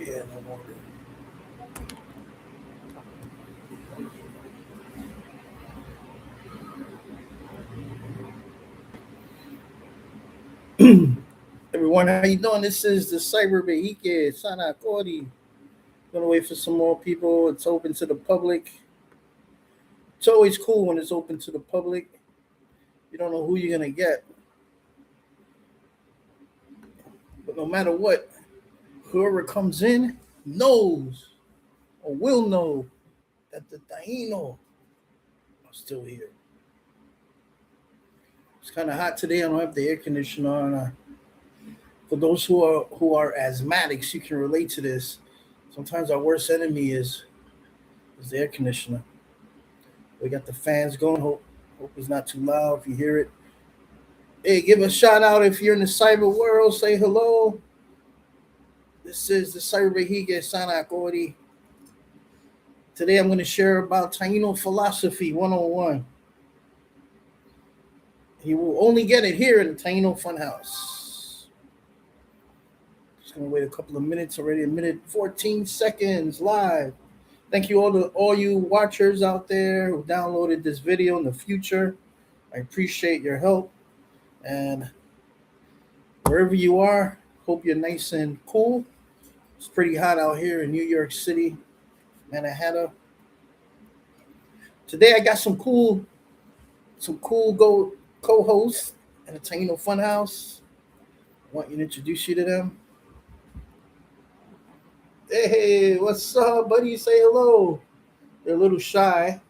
Yeah, no more. Everyone, how you doing? This is the Cyberbehike Sanakori. Gonna wait for some more people. It's open to the public. It's always cool when it's open to the public. You don't know who you're gonna get, but no matter what, whoever comes in knows or will know that the Taino are still here. It's kind of hot today. I don't have the air conditioner on. For those who are asthmatics, you can relate to this. Sometimes our worst enemy is the air conditioner. We got the fans going. Hope it's not too loud if you hear it. Hey, give a shout out if you're in the cyber world. Say hello. This is the Cyberbehike Sanakori. Today I'm going to share about Taino Philosophy 101. You will only get it here in the Taino Funhouse. Just going to wait a couple of minutes. Already a minute 14 seconds live. Thank you all you watchers out there who downloaded this video in the future. I appreciate your help. And wherever you are, hope you're nice and cool. It's pretty hot out here in New York City, Manhattan. Today I got some cool co-hosts at the Taino Funhouse. I want you to introduce you to them. Hey, what's up, buddy? Say hello. They're a little shy.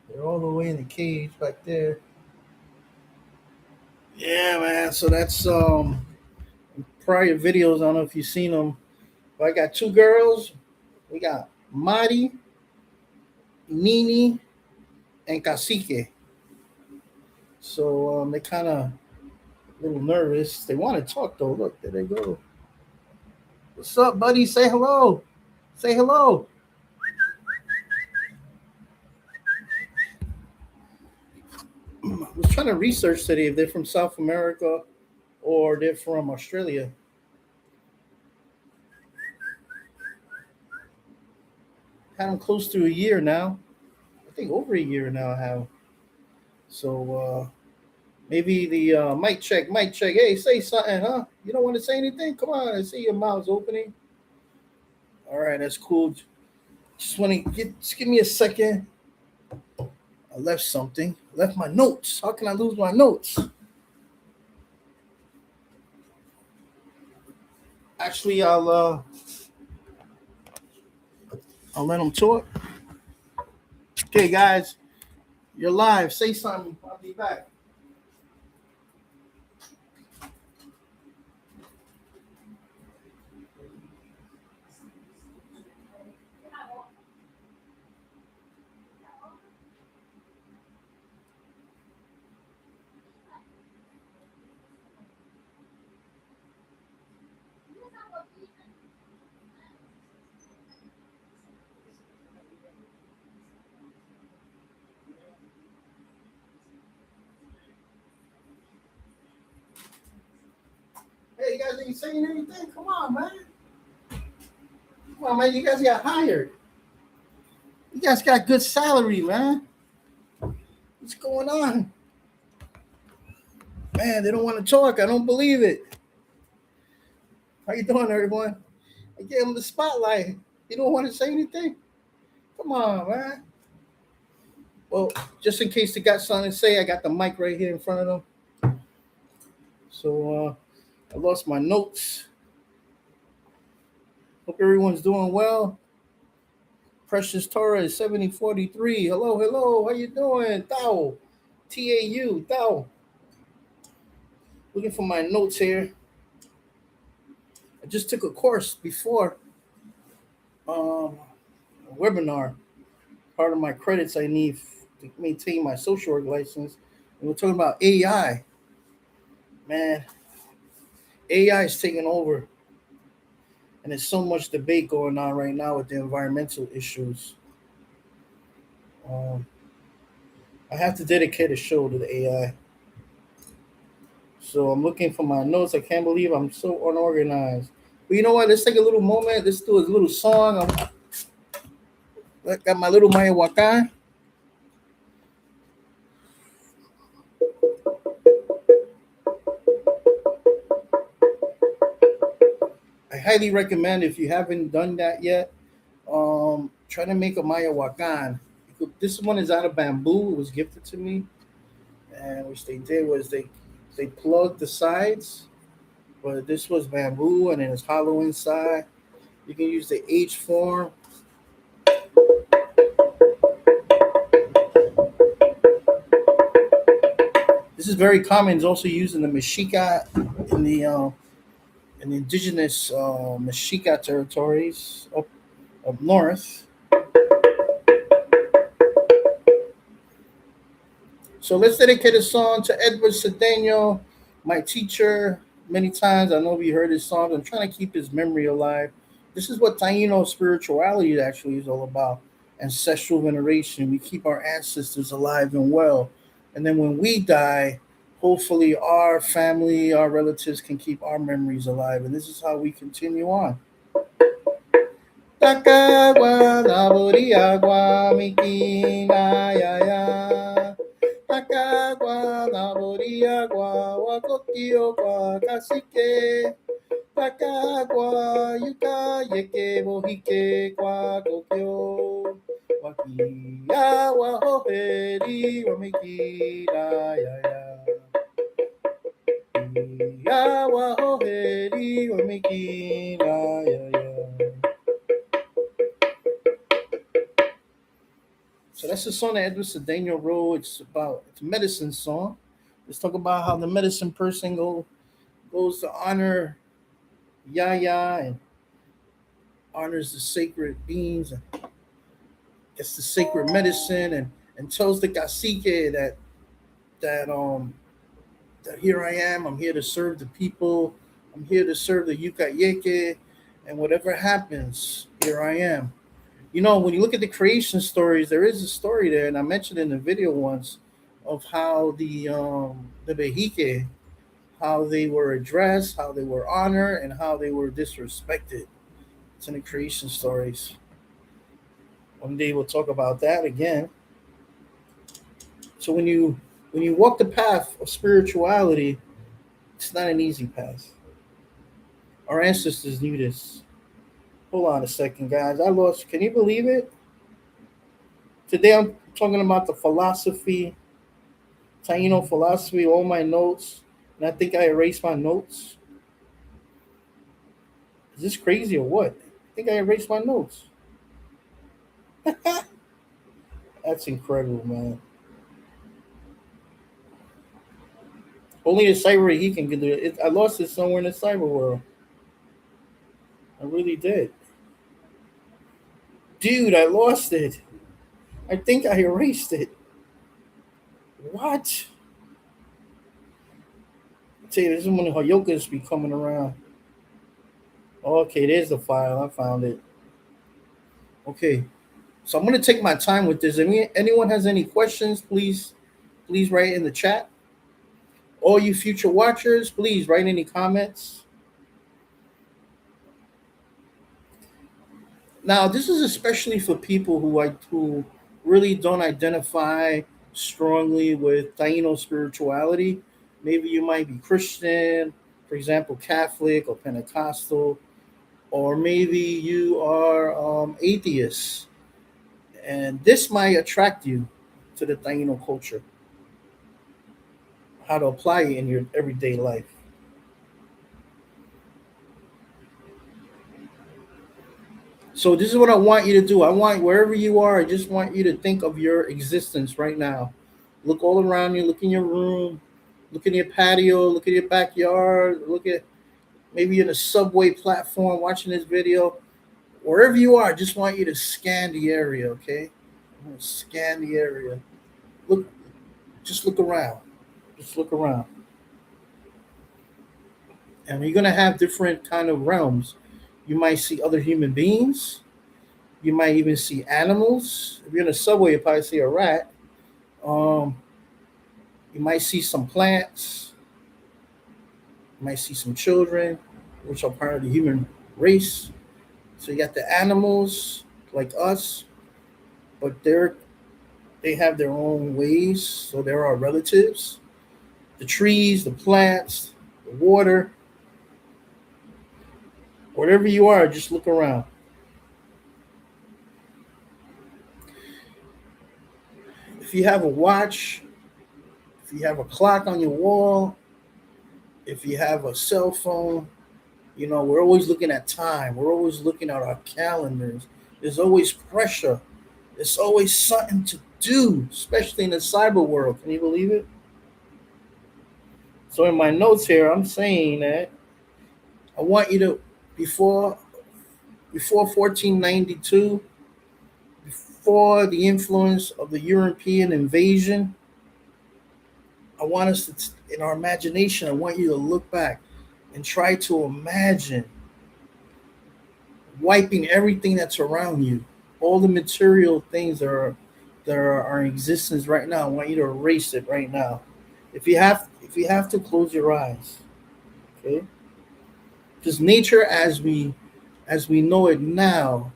They're all the way in the cage back there. Yeah, man. So that's prior videos. I don't know if you've seen them. But I got two girls. We got Mari, Nini, and Cacique. So they're kind of a little nervous. They want to talk though. Look, there they go. What's up, buddy? Say hello. Say hello. I was trying to research today if they're from South America or they're from Australia. Had them close to a year now. I think over a year now I have. So maybe the mic check, mic check. Hey, say something, huh? You don't want to say anything? Come on, I see your mouth's opening. All right, that's cool. Just give me a second. I left something. I left my notes. How can I lose my notes? Actually, I'll let them talk. Okay, guys, you're live. Say something. I'll be back. Hey, you guys ain't saying anything? Come on, man. Come on, man. You guys got hired. You guys got good salary, man. What's going on? Man, they don't want to talk. I don't believe it. How you doing, everyone? I gave them the spotlight. You don't want to say anything? Come on, man. Well, just in case they got something to say, I got the mic right here in front of them. So I lost my notes. Hope everyone's doing well. Precious Torah is 7043. Hello, hello. How you doing? Tao. T-A-U. Tao. Looking for my notes here. I just took a course before a webinar. Part of my credits I need to maintain my social work license. And we're talking about AI. Man, AI is taking over. And there's so much debate going on right now with the environmental issues. I have to dedicate a show to the AI. So I'm looking for my notes. I can't believe I'm so unorganized. But you know what? Let's take a little moment. Let's do a little song. I got my little Maya Waka. I highly recommend if you haven't done that yet. Try to make a Maya Wakan. This one is out of bamboo. It was gifted to me, and which they did was they plugged the sides, but this was bamboo and then it's hollow inside. You can use the H form. This is very common. It's also used in the Mexica, in the indigenous Mexica territories up north. So let's dedicate a song to Edward Cedeno, my teacher. Many times I know we heard his songs. I'm trying to keep his memory alive. This is what Taino spirituality actually is all about. Ancestral veneration. We keep our ancestors alive and well. And then when we die, hopefully our family, our relatives can keep our memories alive. And this is how we continue on. Takagwa nabori agwa mikina ya ya. Takagwa nabori agwa wakotio kwa kasike. Takagwa yuka yeke bohike kwa kokyo. Wakia wa hoheri wa mikina ya ya. Ya wa hoheri wa mikina ya ya. So that's the song that Edward Cedeno wrote. It's a medicine song. Let's talk about how the medicine person goes to honor Yaya and honors the sacred beings and gets the sacred medicine and tells the cacique that that here I am. I'm here to serve the people. I'm here to serve the Yukayeke, and whatever happens, here I am. You know, when you look at the creation stories, there is a story there, and I mentioned in the video once of how the Behike, how they were addressed, how they were honored, and how they were disrespected. It's in the creation stories. One day we'll talk about that again. So when you walk the path of spirituality, it's not an easy path. Our ancestors knew this. Hold on a second, guys. I lost. Can you believe it? Today I'm talking about the philosophy, Taino philosophy, all my notes, and I think I erased my notes. Is this crazy or what? I think I erased my notes. That's incredible, man. Only a cyber he can do it. I lost it somewhere in the cyber world. I really did. Dude, I lost it. I think I erased it. What? I tell you, this is when the Hoyokas be coming around. Okay, there's the file. I found it. Okay. So I'm gonna take my time with this. Anyone has any questions, please write in the chat. All you future watchers, please write any comments. Now, this is especially for people who really don't identify strongly with Taino spirituality. Maybe you might be Christian, for example, Catholic or Pentecostal, or maybe you are atheist, and this might attract you to the Taino culture, how to apply it in your everyday life. So this is what I want you to do. I want wherever you are, I just want you to think of your existence right now. Look all around you, look in your room, look in your patio, look at your backyard, look at maybe in a subway platform watching this video. Wherever you are, I just want you to scan the area, okay? I'm gonna scan the area. Look, just look around. Just look around. And you're gonna have different kind of realms. You might see other human beings. You might even see animals. If you're in a subway, you probably see a rat. Um, you might see some plants. You might see some children, which are part of the human. race. So you got the animals like us, but they have their own ways. So they're our relatives. The trees, the plants, the water, whatever you are, just look around. If you have a watch, if you have a clock on your wall, if you have a cell phone, we're always looking at time. We're always looking at our calendars. There's always pressure. There's always something to do, especially in the cyber world. Can you believe it? So in my notes here, I'm saying that I want you to before before 1492, before the influence of the European invasion, I want us to, in our imagination, I want you to look back and try to imagine wiping everything that's around you, all the material things that are in existence right now. I want you to erase it right now. If you have to, close your eyes. Okay, because nature as we know it now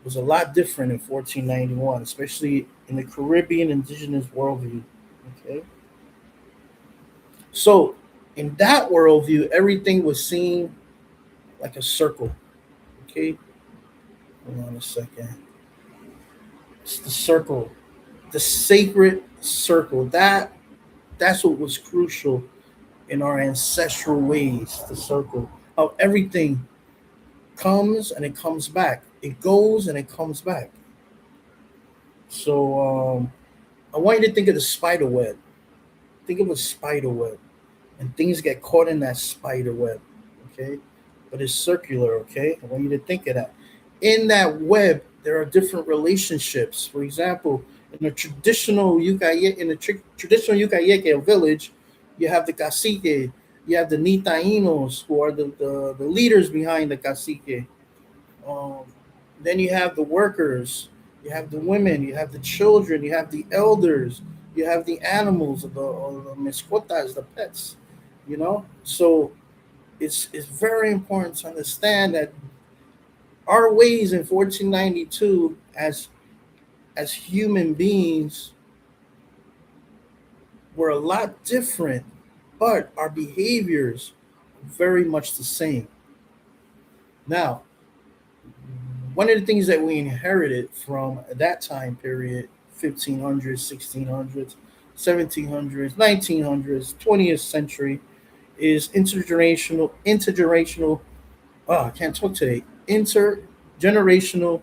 was a lot different in 1491, especially in the Caribbean indigenous worldview. Okay, so in that worldview, everything was seen like a circle. Okay, hold on a second. It's the circle, the sacred circle. That's what was crucial in our ancestral ways. The circle of everything comes and it comes back. It goes and it comes back. So I want you to think of the spider web. Think of a spider web, and things get caught in that spider web. Okay, but it's circular. Okay, I want you to think of that. In that web, there are different relationships. For example, in the traditional Yucayeke village, you have the cacique, you have the nitainos, who are the leaders behind the cacique. Um, then you have the workers, you have the women, you have the children, you have the elders, you have the animals, the mascotas, the pets. So it's very important to understand that our ways in 1492 as human beings were a lot different, but our behaviors very much the same. Now, one of the things that we inherited from that time period, 1500s, 1600s, 1700s, 1900s, 20th century, is intergenerational. Oh, I can't talk today. Intergenerational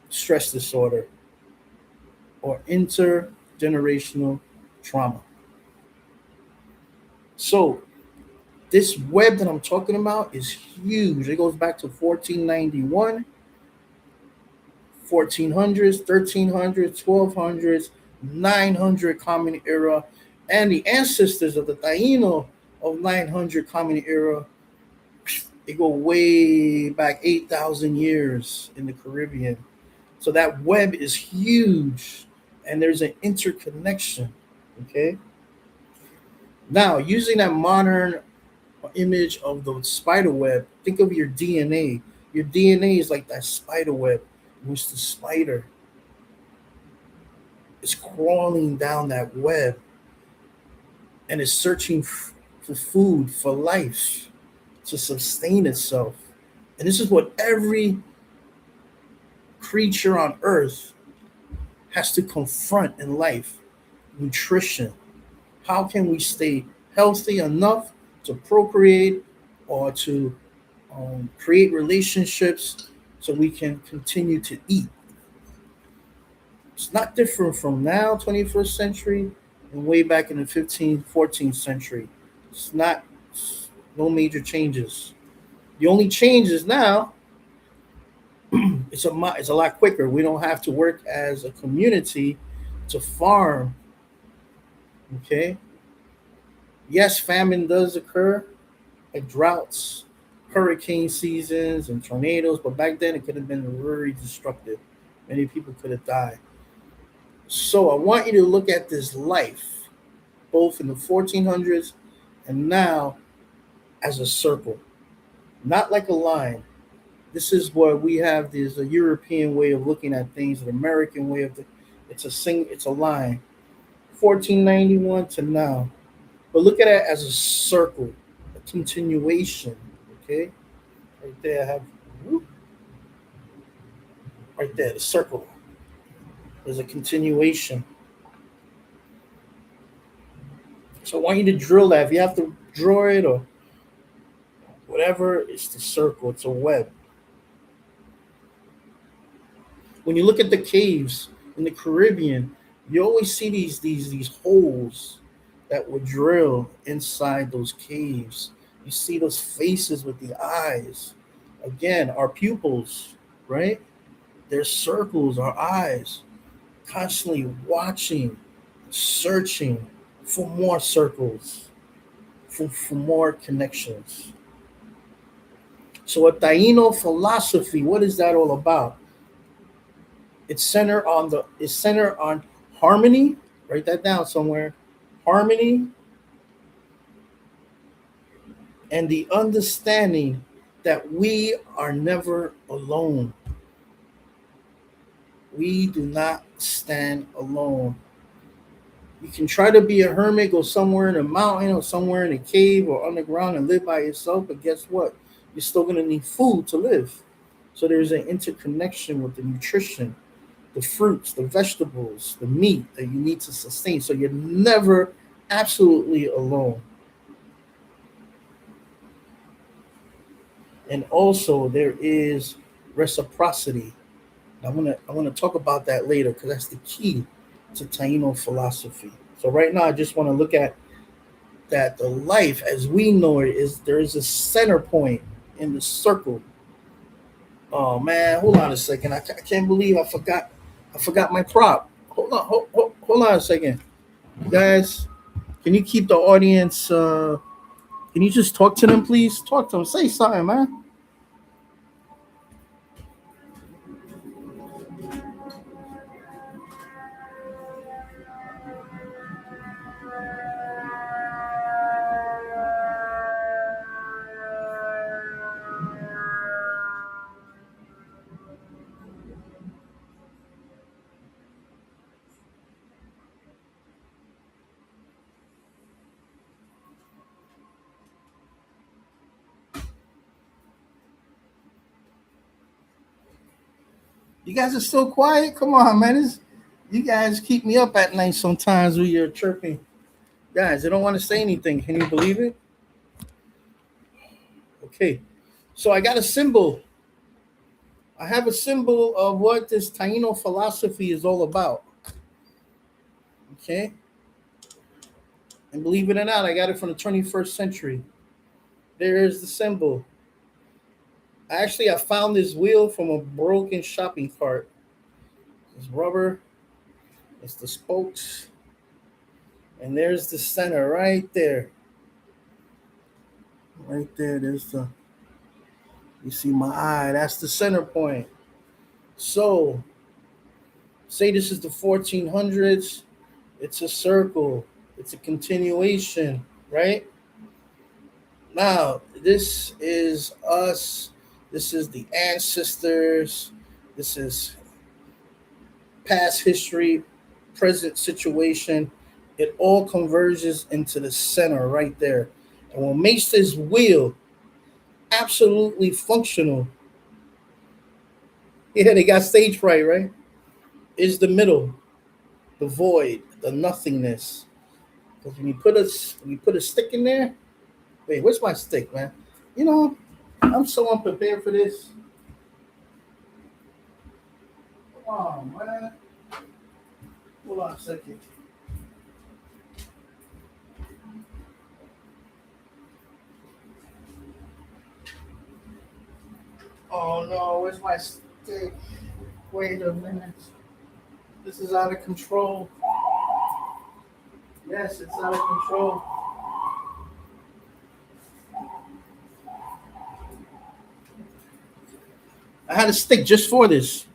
stress disorder or intergenerational trauma. So this web that I'm talking about is huge. It goes back to 1491, 1400s, 1300s, 1200s, 900 Common Era, and the ancestors of the Taino of 900 Common Era. They go way back 8,000 years in the Caribbean. So that web is huge, and there's an interconnection. Okay. Now, using that modern image of the spider web, think of your DNA. Your DNA is like that spider web, in which the spider is crawling down that web and is searching for food, for life, to sustain itself. And this is what every creature on earth has to confront in life: nutrition. How can we stay healthy enough to procreate or to create relationships so we can continue to eat? It's not different from now, 21st century, and way back in the 15th, 14th century. It's not, no major changes. The only change is now it's a lot quicker. We don't have to work as a community to farm. Okay. Yes, famine does occur, like droughts, hurricane seasons, and tornadoes. But back then, it could have been very destructive. Many people could have died. So I want you to look at this life, both in the 1400s and now, as a circle, not like a line. This is what we have. There's a European way of looking at things, an American way of it's a line. 1491 to now. But look at it as a circle, a continuation. Okay, right there I have whoop, right there, the circle. There's a continuation. So I want you to drill that. If you have to draw it or whatever, it's the circle. It's a web. When you look at the caves in the Caribbean, you always see these holes that were drilled inside those caves. You see those faces with the eyes. Again, our pupils, right? They're circles, our eyes, constantly watching, searching for more circles, for more connections. So a Taino philosophy, what is that all about? It's centered on harmony. Write that down somewhere. Harmony and the understanding that we are never alone. We do not stand alone. You can try to be a hermit, go somewhere in a mountain or somewhere in a cave or underground and live by yourself, but guess what? You're still going to need food to live. So there's an interconnection with the nutrition, the fruits, the vegetables, the meat that you need to sustain. So you're never absolutely alone. And also there is reciprocity. I want to talk about that later because that's the key to Taino philosophy. So right now I just want to look at that the life as we know it is there is a center point in the circle. Oh man, hold on a second. I can't believe I forgot my prop. Hold on a second. Guys, can you keep the audience can you just talk to them please? Talk to them. Say something, man. You guys are still quiet? Come on, man. You guys keep me up at night sometimes with your chirping. Guys, they don't want to say anything. Can you believe it? Okay. So I got a symbol. I have a symbol of what this Taino philosophy is all about. Okay. And believe it or not, I got it from the 21st century. There's the symbol. I found this wheel from a broken shopping cart. It's rubber. It's the spokes. And there's the center right there. Right there. You see my eye. That's the center point. So, say this is the 1400s. It's a circle. It's a continuation, right? Now, this is us. This is the ancestors. This is past history, present situation. It all converges into the center right there. And what makes this wheel absolutely functional, yeah, they got stage fright, right? Is the middle, the void, the nothingness. Because when you put a stick in there, wait, where's my stick, man? You know, I'm so unprepared for this. Come on, man. Hold on a second. Oh no, where's my stick? Wait a minute. This is out of control. Yes, it's out of control. I had a stick just for this.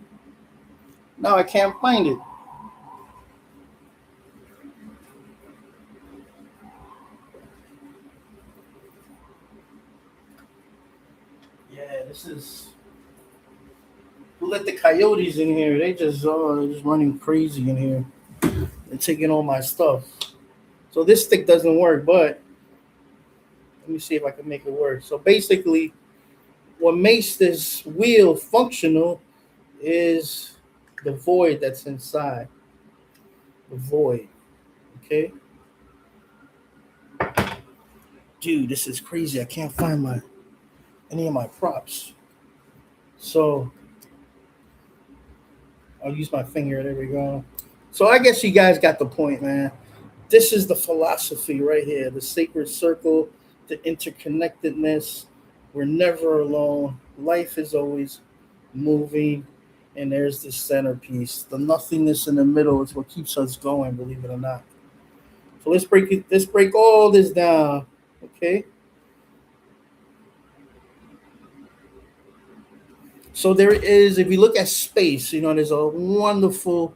Now I can't find it. Yeah, this is. Who let the coyotes in here? They're just running crazy in here and taking all my stuff. So this stick doesn't work, but let me see if I can make it work. So basically, what makes this wheel functional is the void that's inside. The void. Okay, dude, this is crazy. I can't find my any of my props. So I'll use my finger. There we go. So I guess you guys got the point, man. This is the philosophy right here, the sacred circle, the interconnectedness. We're never alone. Life is always moving. And there's the centerpiece. The nothingness in the middle is what keeps us going, believe it or not. So let's break all this down. Okay. So there is, if you look at space, there's a wonderful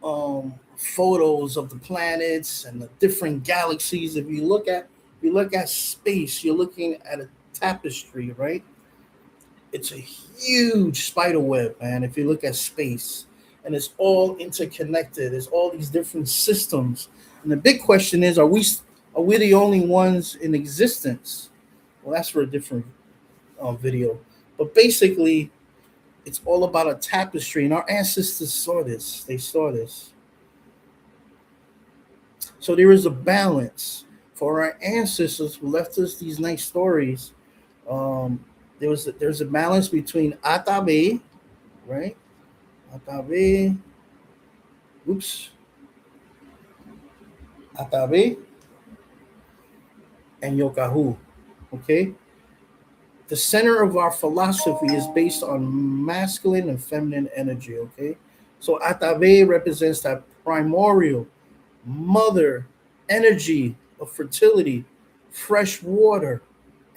photos of the planets and the different galaxies. If you look at space, you're looking at a tapestry, right? It's a huge spider web, man. If you look at space, and it's all interconnected. There's all these different systems, and the big question is: Are we the only ones in existence? Well, that's for a different video. But basically, it's all about a tapestry, and our ancestors saw this. They saw this. So there is a balance for our ancestors who left us these nice stories. Um, there's a balance between Atabe, right? Atabe, oops, Atabe and Yokahu. Okay, the center of our philosophy is based on masculine and feminine energy. Okay, so Atabe represents that primordial mother energy of fertility, fresh water,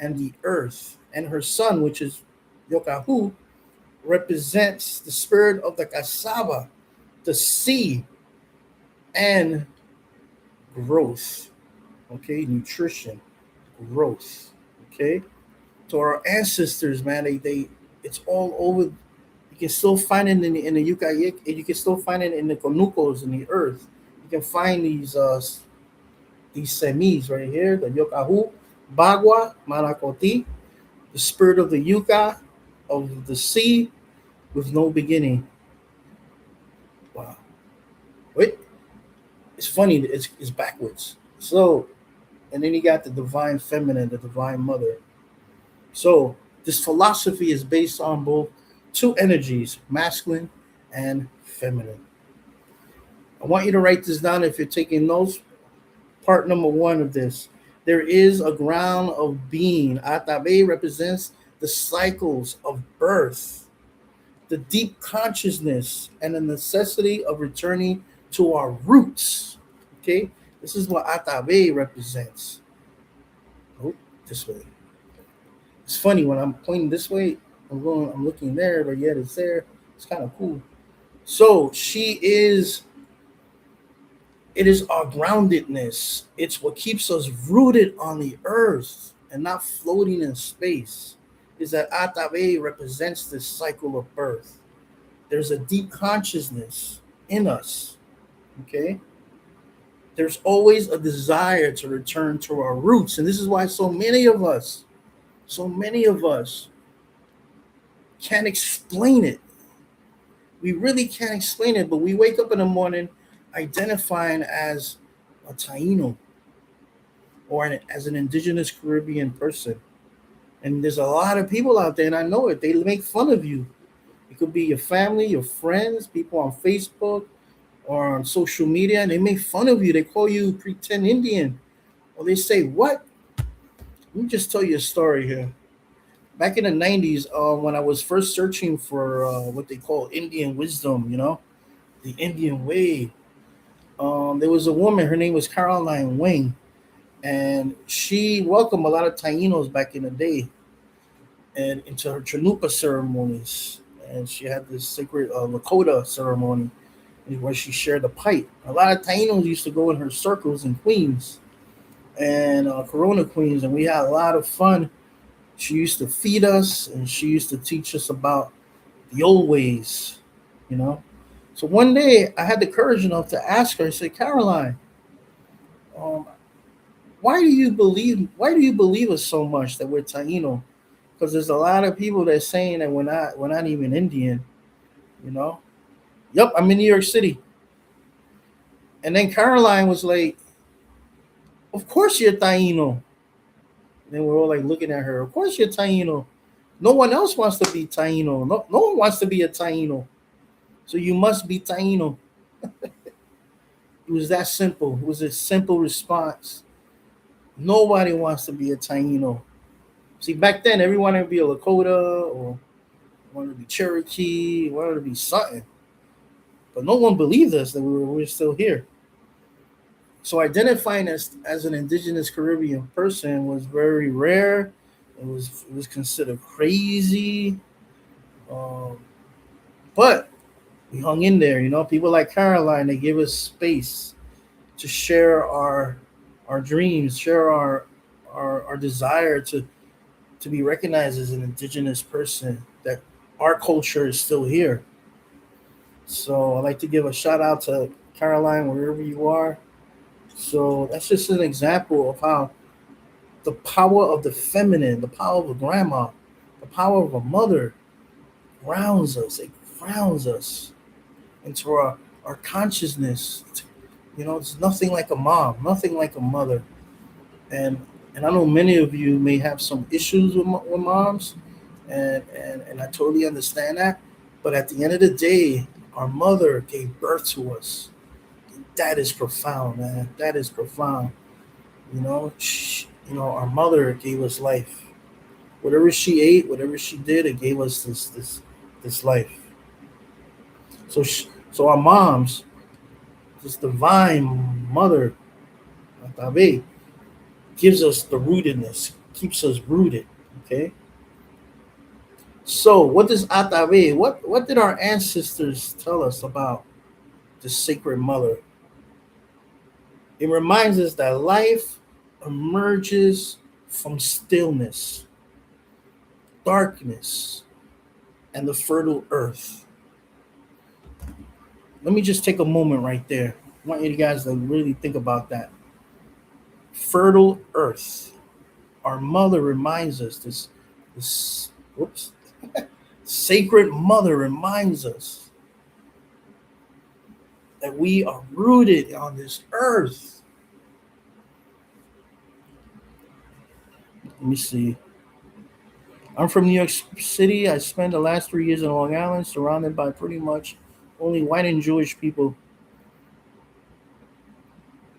and the earth. And her son, which is Yokahu, represents the spirit of the cassava, the sea, and growth. Okay, nutrition, growth. Okay, so our ancestors, man, they it's all over. You can still find it in the Yukayik, and you can still find it in the Konukos in the earth. You can find these semis right here, the Yokahu, Bagua, Marakoti, the spirit of the Yuka, of the sea, with no beginning. Wow. Wait, it's funny. It's backwards. So, and then you got the divine feminine, the divine mother. So this philosophy is based on both two energies, masculine and feminine. I want you to write this down if you're taking notes. Part number one of this. There is a ground of being. Atabe represents the cycles of birth, the deep consciousness, and the necessity of returning to our roots. Okay, this is what Atabe represents. Oh, this way. It's funny when I'm pointing this way, I'm looking there, but yet it's there. It's kind of cool. So it is our groundedness. It's what keeps us rooted on the earth and not floating in space. Is that Atabe represents this cycle of birth. There's a deep consciousness in us. Okay. There's always a desire to return to our roots. And this is why so many of us can't explain it. We really can't explain it, but we wake up in the morning identifying as a Taino or as an indigenous Caribbean person. And there's a lot of people out there, and I know it, they make fun of you. It could be your family, your friends, people on Facebook or on social media, and they make fun of you. They call you pretend Indian. Or they say, what? Let me just tell you a story here. Back in the 90s, when I was first searching for what they call Indian wisdom, the Indian way, there was a woman, her name was Caroline Wing, and she welcomed a lot of Tainos back in the day and into her Chanupa ceremonies. And she had this sacred Lakota ceremony where she shared a pipe. A lot of Tainos used to go in her circles in Queens and Corona Queens, and we had a lot of fun She used to feed us and she used to teach us about the old ways, you know. So one day I had the courage enough to ask her. I said, Caroline, um, why do you believe us so much that we're Taino? Because there's a lot of people that saying that we're not even Indian, you know. Yep, I'm in New York City. And then Caroline was like, of course you're Taino. And then we're all like looking at her. Of course you're Taino. No one else wants to be Taino. No one wants to be a Taino. So you must be Taino. It was that simple. It was a simple response. Nobody wants to be a Taino. See, back then, everyone wanted to be a Lakota or wanted to be Cherokee, wanted to be something. But no one believed us that we were still here. So identifying as an indigenous Caribbean person was very rare. It was considered crazy. Um, but we hung in there, People like Caroline, they gave us space to share our dreams, share our desire to be recognized as an indigenous person, that our culture is still here. So I'd like to give a shout out to Caroline, wherever you are. So that's just an example of how the power of the feminine, the power of a grandma, the power of a mother grounds us. It grounds us into our consciousness. It's nothing like a mom, nothing like a mother. And I know many of you may have some issues with moms, and I totally understand that. But at the end of the day, our mother gave birth to us. That is profound, man. That is profound. Our mother gave us life. Whatever she ate, whatever she did, it gave us this life. So our moms, this divine mother, Atabe, gives us the rootedness, keeps us rooted. Okay. So what does Atabe? What did our ancestors tell us about the sacred mother? It reminds us that life emerges from stillness, darkness, and the fertile earth. Let me just take a moment right there. I want you guys to really think about that. Fertile earth. Our mother reminds us this whoops. Sacred mother reminds us that we are rooted on this earth. Let me see. I'm from New York City. I spent the last 3 years in Long Island, surrounded by pretty much only white and Jewish people.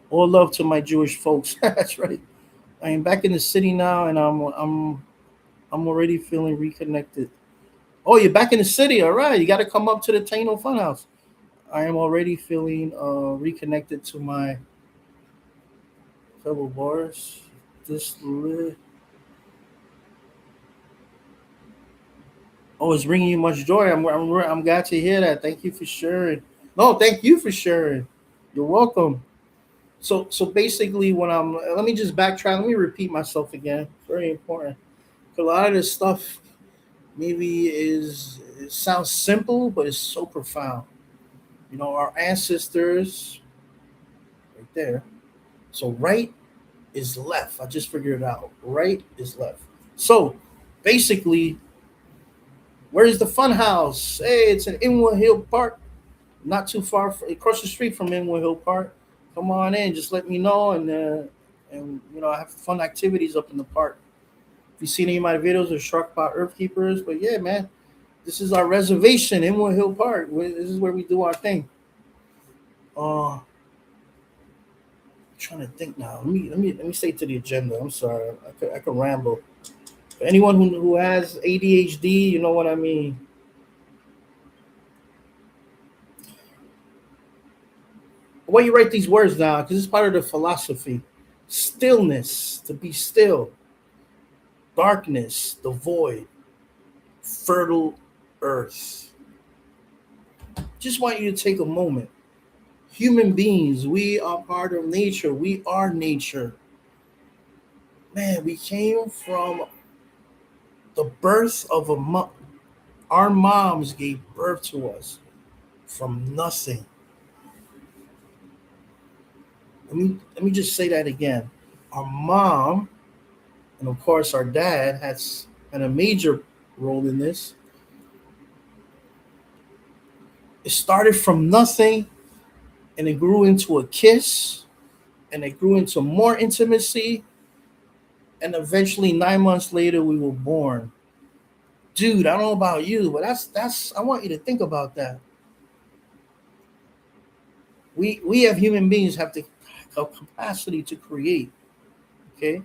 All love to my Jewish folks. That's right. I am back in the city now, and I'm already feeling reconnected. Oh, you're back in the city. All right, you got to come up to the Taino Funhouse. I am already feeling reconnected to my fellow bars. This li- Oh, it's bringing you much joy. I'm glad to hear that. Thank you for sharing. No, thank you for sharing. You're welcome. So basically, when let me just backtrack. Let me repeat myself again. Very important. A lot of this stuff maybe it sounds simple, but it's so profound. Our ancestors right there. So right is left. I just figured it out. Right is left. So basically, where's the fun house? Hey, it's in Inwood Hill Park, not too far across the street from Inwood Hill Park. Come on in. Just let me know, and I have fun activities up in the park. If you see any of my videos, they're struck by Earth Keepers. But yeah, man, this is our reservation, Inwood Hill Park. This is where we do our thing. I'm trying to think now. Let me stay to the agenda. I'm sorry, I could ramble. For anyone who has ADHD, you know what I mean. Why you write these words down? Because it's part of the philosophy. Stillness, to be still. Darkness, the void. Fertile earth. Just want you to take a moment. Human beings, we are part of nature. We are nature. Man, we came from The birth of a mom. Our moms gave birth to us from nothing. Let me just say that again. Our mom, and of course our dad, has had a major role in this. It started from nothing, and it grew into a kiss, and it grew into more intimacy, and eventually 9 months later we were born. Dude, I don't know about you, but that's I want you to think about that. We have human beings have the capacity to create. Okay,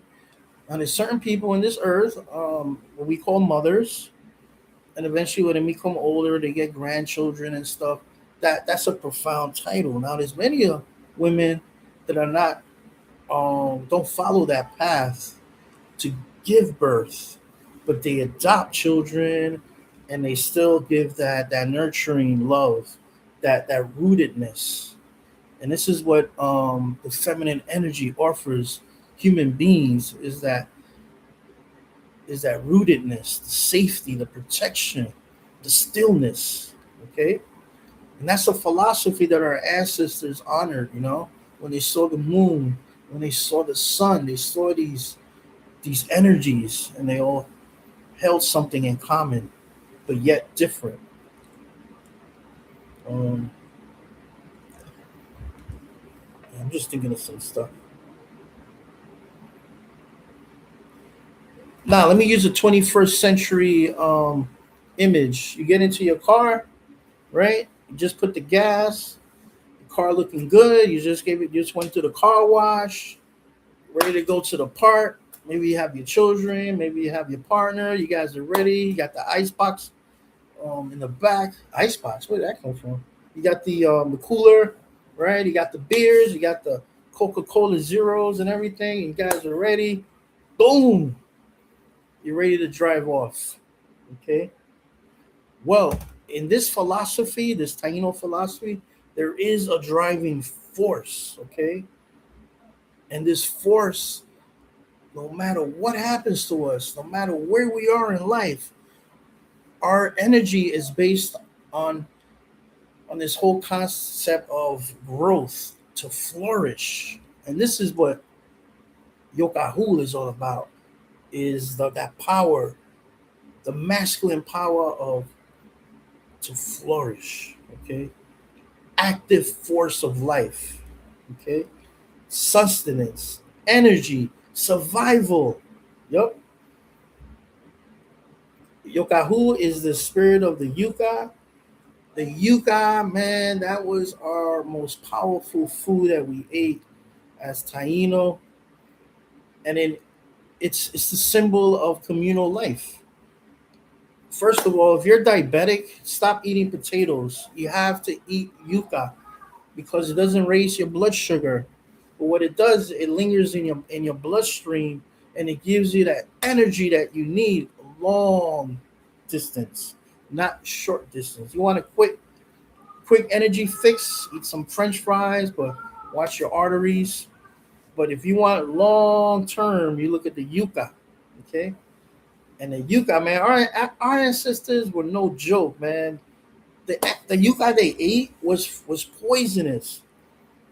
and there's certain people in this earth, what we call mothers, and eventually when they become older, they get grandchildren and stuff. That's a profound title. Now there's many women that are not don't follow that path to give birth, but they adopt children, and they still give that nurturing love, that rootedness. And this is what the feminine energy offers human beings, is that rootedness, the safety, the protection, the stillness. Okay, and that's a philosophy that our ancestors honored. When they saw the moon, when they saw the sun, they saw these energies, and they all held something in common, but yet different. Um, I'm just thinking of some stuff. Now, let me use a 21st century image. You get into your car, right? You just put the gas, the car looking good. You just went to the car wash, ready to go to the park. Maybe you have your children, maybe you have your partner. You guys are ready. You got the ice box in the back. Ice box, where did that come from? You got the cooler, right? You got the beers, you got the Coca-Cola Zeros and everything. You guys are ready. Boom, you're ready to drive off. Okay. Well, in this philosophy, this Taino philosophy, there is a driving force. Okay, and this force, no matter what happens to us, no matter where we are in life, our energy is based on on this whole concept of growth to flourish. And this is what Yokahul is all about, is that power, the masculine power of to flourish. Okay, active force of life. Okay, sustenance, energy, survival. Yep. Yokahu is the spirit of the yucca. The yucca, man, that was our most powerful food that we ate as Taino, and it's the symbol of communal life. First of all, if you're diabetic, stop eating potatoes. You have to eat yucca because it doesn't raise your blood sugar. But what it does, it lingers in your bloodstream, and it gives you that energy that you need long distance, not short distance. You want a quick energy fix, eat some French fries, but watch your arteries. But if you want long term, you look at the yucca. Okay, and the yucca, man, our ancestors were no joke, man. The yucca they ate was poisonous,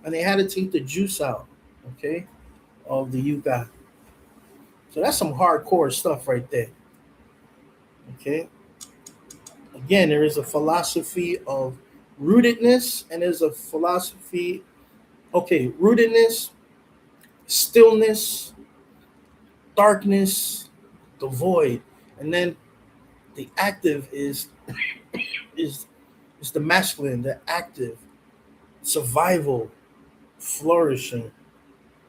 and they had to take the juice out. Okay, of the yucca. So that's some hardcore stuff right there. Okay, again, there is a philosophy of rootedness, and there's a philosophy. Okay, rootedness, stillness, darkness, the void, and then the active is is the masculine, the active, survival, flourishing.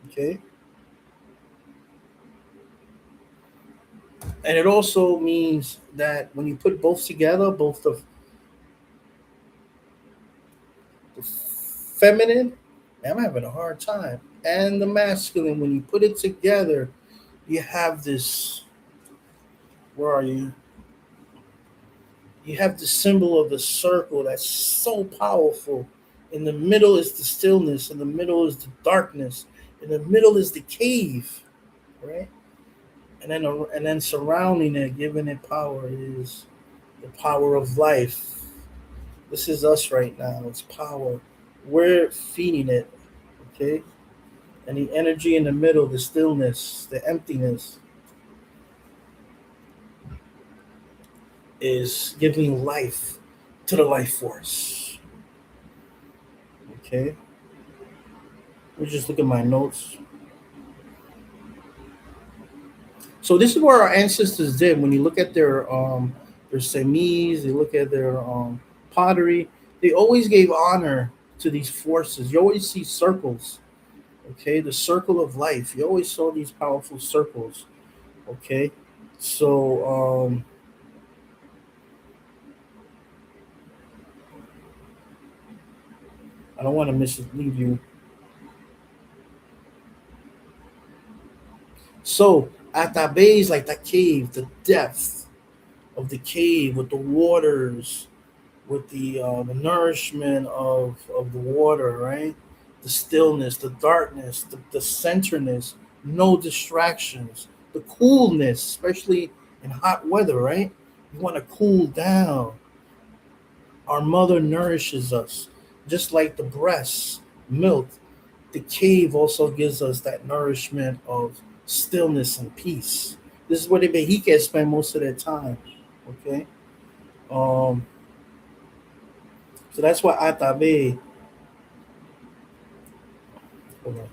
Okay, and it also means that when you put both together, both the feminine, I'm having a hard time, and the masculine, when you put it together, you have this. Where are you? You have the symbol of the circle that's so powerful. In the middle is the stillness, in the middle is the darkness, in the middle is the cave, right? and then surrounding it, giving it power, is the power of life. This is us right now. It's power. We're feeding it. Okay, and the energy in the middle, the stillness, the emptiness, is giving life to the life force. Okay, let me just look at my notes. So this is where our ancestors did. When you look at their semis, you look at their pottery, they always gave honor to these forces. You always see circles. Okay, the circle of life. You always saw these powerful circles. Okay, so I don't want to mislead you. So at that base, like that cave, the depth of the cave with the waters, with the nourishment of the water, right? The stillness, the darkness, the centerness, no distractions, the coolness, especially in hot weather, right? You want to cool down. Our mother nourishes us, just like the breast, milk. The cave also gives us that nourishment of stillness and peace. This is where the Behike spend most of their time. Okay, um, so that's why Atabe. Hold on.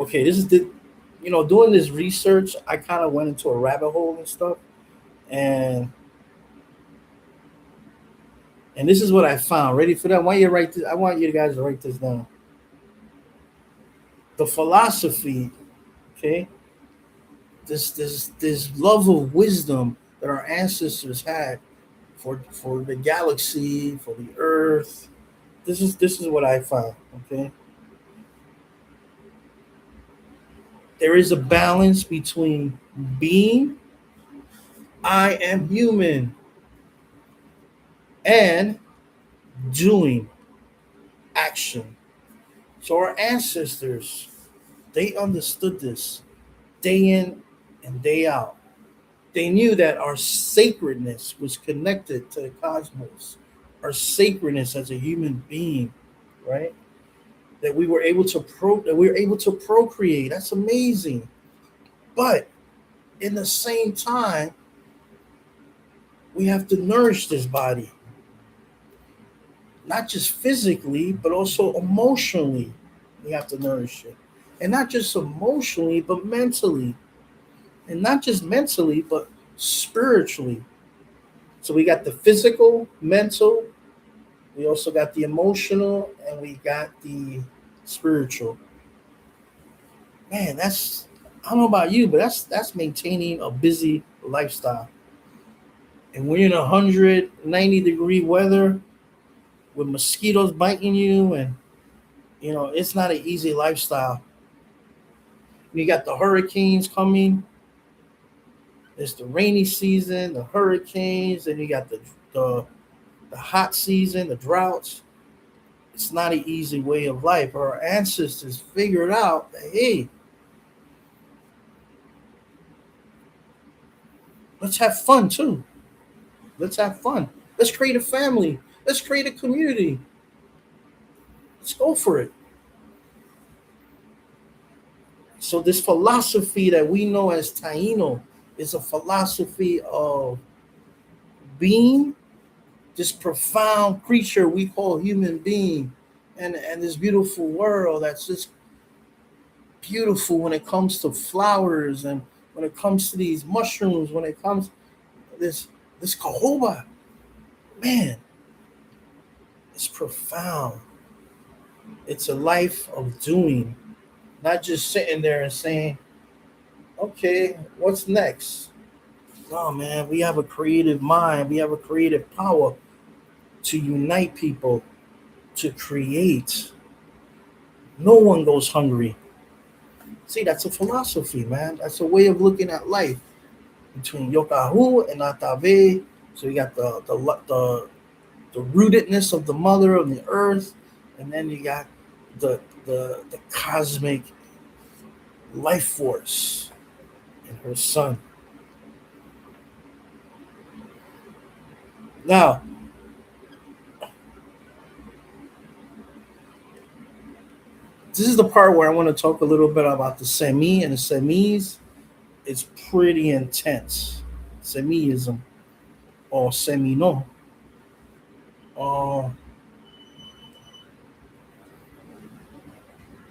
Okay, this is the, doing this research, I kind of went into a rabbit hole and stuff, and this is what I found. Ready for that? I want you guys to write this down. The philosophy, okay, this love of wisdom that our ancestors had for the galaxy, for the Earth. This is what I found. Okay, there is a balance between being, I am human, and doing, action. So our ancestors, they understood this day in and day out. They knew that our sacredness was connected to the cosmos, our sacredness as a human being, right? That we were able to procreate. That's amazing. But in the same time, we have to nourish this body, not just physically, but also emotionally. We have to nourish it. And not just emotionally, but mentally. And not just mentally, but spiritually. So we got the physical, mental, we also got the emotional, and we got the spiritual. Man, I don't know about you, but that's maintaining a busy lifestyle. And when you're in 190-degree weather with mosquitoes biting you, and it's not an easy lifestyle. You got the hurricanes coming. It's the rainy season, the hurricanes, and you got the hot season, the droughts. It's not an easy way of life. Our ancestors figured out that, hey, let's have fun too. Let's have fun. Let's create a family. Let's create a community. Let's go for it. So this philosophy that we know as Taino is a philosophy of being, this profound creature we call human being, and this beautiful world that's just beautiful when it comes to flowers, and when it comes to these mushrooms, when it comes to this cahoba, man, it's profound. It's a life of doing, not just sitting there and saying, okay, what's next? No, man, we have a creative mind, we have a creative power to unite people, to create. No one goes hungry. See, that's a philosophy, man. That's a way of looking at life between Yokahu and Atave. So you got the rootedness of the mother of the earth, and then you got the cosmic. life force in her son. Now, this is the part where I want to talk a little bit about the semi and the semis. It's pretty intense. Semiism or semino. Uh,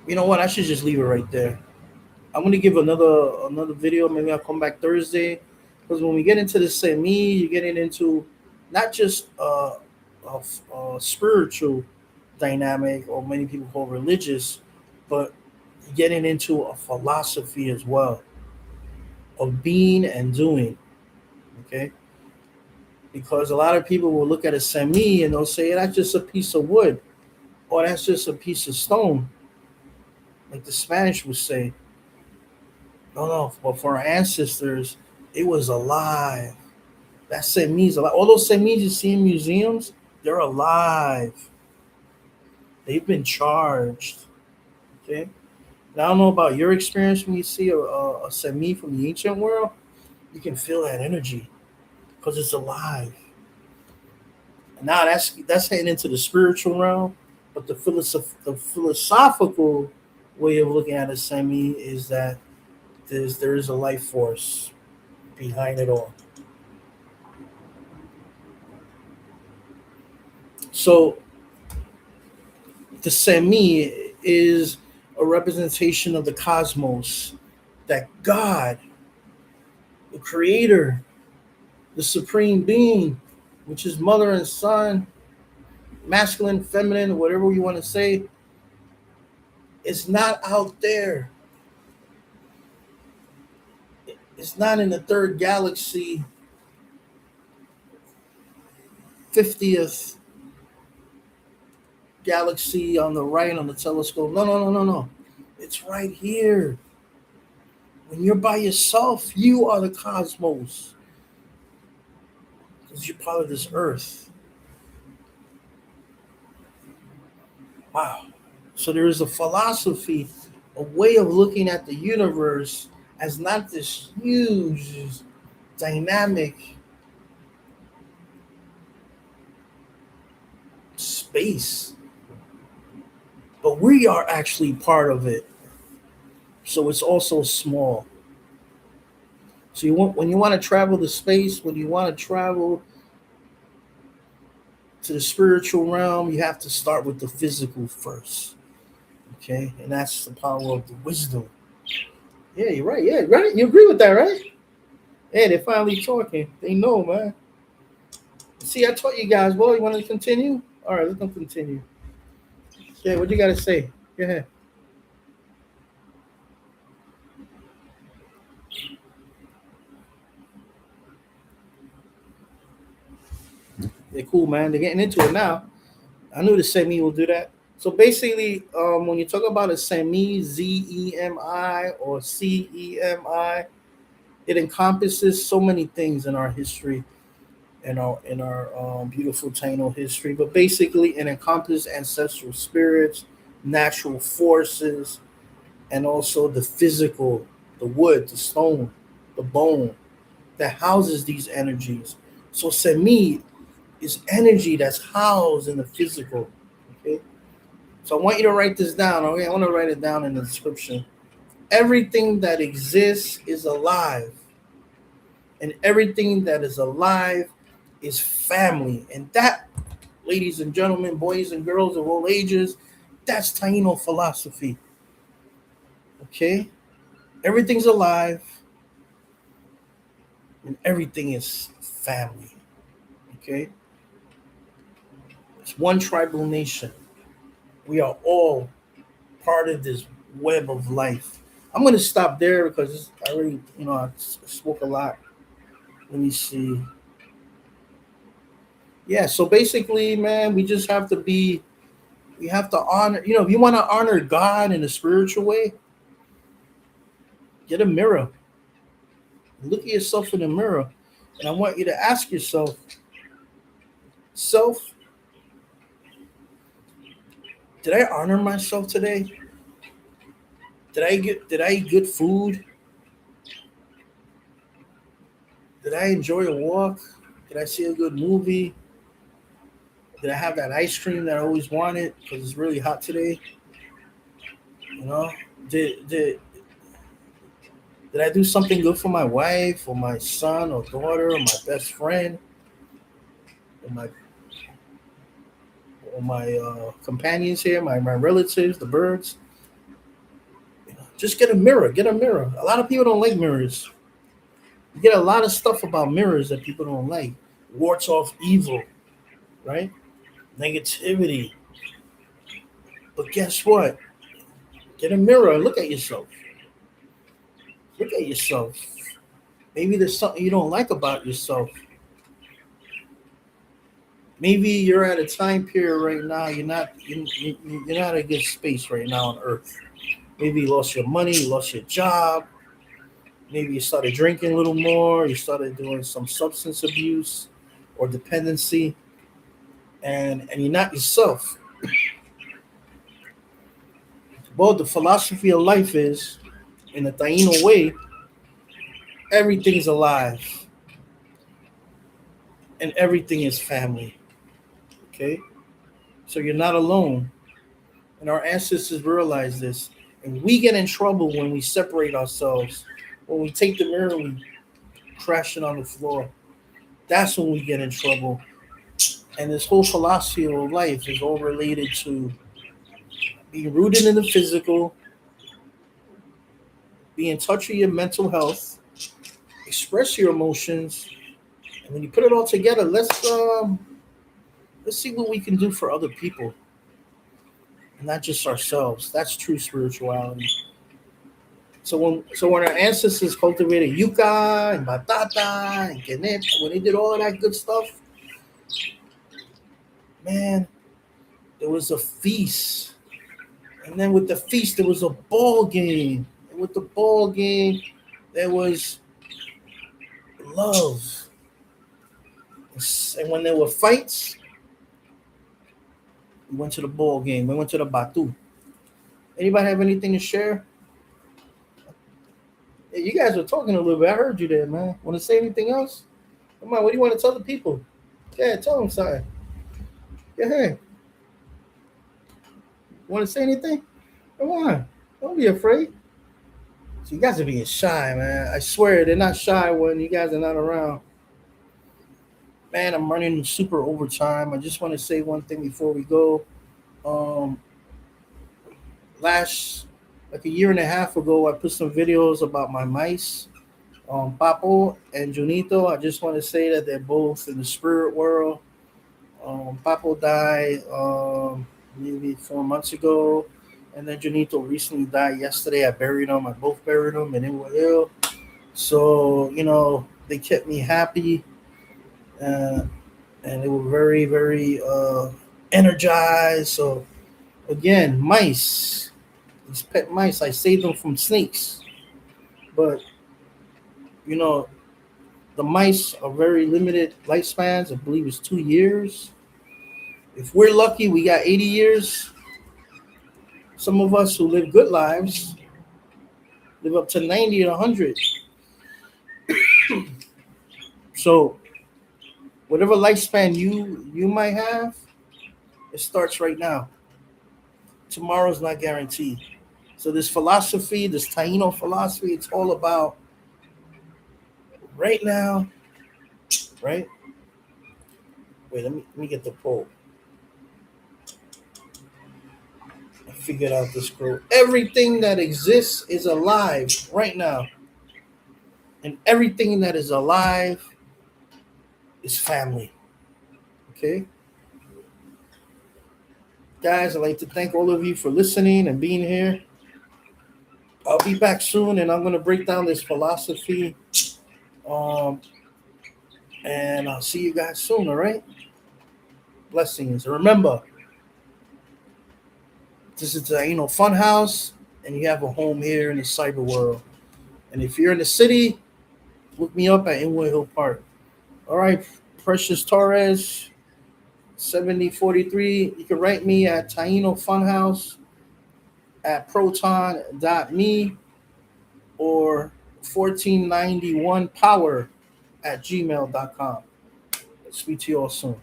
you know what? I should just leave it right there. I'm gonna give another video. Maybe I'll come back Thursday, because when we get into the semi, you're getting into not just a spiritual dynamic, or many people call religious, but getting into a philosophy as well of being and doing. Okay, because a lot of people will look at a semi and they'll say that's just a piece of wood, or that's just a piece of stone, like the Spanish would say. No, no, but for our ancestors, it was alive. That semis alive. All those semis you see in museums, they're alive. They've been charged. Okay. Now I don't know about your experience when you see a semi from the ancient world. You can feel that energy because it's alive. And now that's heading into the spiritual realm. But the philosophical way of looking at a semi is that there is a life force behind it all. So the semi is a representation of the cosmos, that God, the creator, the supreme being, which is mother and son, masculine, feminine, whatever you want to say, is not out there. It's not in the third galaxy, 50th galaxy on the right on the telescope. No, no, no, no, no. It's right here. When you're by yourself, you are the cosmos because you're part of this earth. Wow. So there is a philosophy, a way of looking at the universe as not this huge, dynamic space, but we are actually part of it. So it's also small. So when you want to travel to space, when you want to travel to the spiritual realm, you have to start with the physical first. Okay, and that's the power of the wisdom. Yeah, you're right. Yeah, right. You agree with that, right? Yeah, they're finally talking. They know, man. See, I taught you guys. Well, you want to continue? All right, let's continue. Yeah, what you got to say? Go ahead. They're cool, man. They're getting into it now. I knew the semi will do that. So basically, when you talk about a semi, ZEMI or CEMI, it encompasses so many things in our history, in our beautiful Taino history. But basically, it encompasses ancestral spirits, natural forces, and also the physical, the wood, the stone, the bone that houses these energies. So semi is energy that's housed in the physical. Okay. So I want you to write this down. Okay, I want to write it down in the description. Everything that exists is alive, and everything that is alive is family. And that, ladies and gentlemen, boys and girls of all ages, that's Taino philosophy. Okay, everything's alive, and everything is family. Okay, it's one tribal nation. We are all part of this web of life. I'm going to stop there because I already, I spoke a lot. Let me see. Yeah, so basically, man, we have to honor, if you want to honor God in a spiritual way, get a mirror. Look at yourself in the mirror. And I want you to ask yourself, self, did I honor myself today? Did I eat good food? Did I enjoy a walk? Did I see a good movie? Did I have that ice cream that I always wanted because it's really hot today? You know, did did did I do something good for my wife or my son or daughter or my best friend or my companions here, my relatives, the birds? Just get a mirror. Get a mirror. A lot of people don't like mirrors. You get a lot of stuff about mirrors that people don't like. Warts off evil, right? Negativity. But guess what? Get a mirror and look at yourself. Look at yourself. Maybe there's something you don't like about yourself. Maybe you're at a time period right now. You're not in a good space right now on Earth. Maybe you lost your money, you lost your job. Maybe you started drinking a little more. You started doing some substance abuse or dependency, and you're not yourself. Well, the philosophy of life is, in the Taino way, everything's alive and everything is family. Okay, so you're not alone, and our ancestors realized this, and we get in trouble when we separate ourselves. When we take the mirror, and we crash it on the floor. That's when we get in trouble. And this whole philosophy of life is all related to being rooted in the physical, be in touch with your mental health, express your emotions, and when you put it all together, let's see what we can do for other people, and not just ourselves. That's true spirituality. So when our ancestors cultivated yucca and batata and quenet, when they did all of that good stuff, man, there was a feast. And then with the feast, there was a ball game. And with the ball game, there was love. And when there were fights, we went to the ball game. We went to the batu. Anybody have anything to share? Yeah, you guys were talking a little bit. I heard you there, man. Want to say anything else? Come on, what do you want to tell the people? Yeah, tell them something. Yeah, hey, want to say anything? Come on, don't be afraid. So you guys are being shy, man. I swear they're not shy when you guys are not around. Man, I'm running super overtime. I just want to say one thing before we go. Um, last like a year and a half ago, I put some videos about my mice, Papo and Junito. I just want to say that they're both in the spirit world. Papo died maybe 4 months ago, and then Junito recently died yesterday. I buried them. I both buried them, and they were ill. So they kept me happy, uh, and they were very, very energized. So again, mice, these pet mice, I saved them from snakes, but you know the mice are very limited lifespans. I believe it's 2 years. If we're lucky, we got 80 years. Some of us who live good lives live up to 90 or 100. So whatever lifespan you might have, it starts right now. Tomorrow's not guaranteed. So this philosophy, this Taino philosophy, it's all about right now, right? Wait, let me get the poll. I figured out this quote. Everything that exists is alive right now. And everything that is alive is family. Okay? Guys, I'd like to thank all of you for listening and being here. I'll be back soon and I'm gonna break down this philosophy. Um, and I'll see you guys soon, all right? Blessings. Remember, this is the tAiNoFuNhOuSe, and you have a home here in the cyber world. And if you're in the city, look me up at Inwood Hill Park. All right, Precious Torres, 7043. You can write me at tAiNoFuNhOuSe at proton.me or 1491power at gmail.com. Speak to you all soon.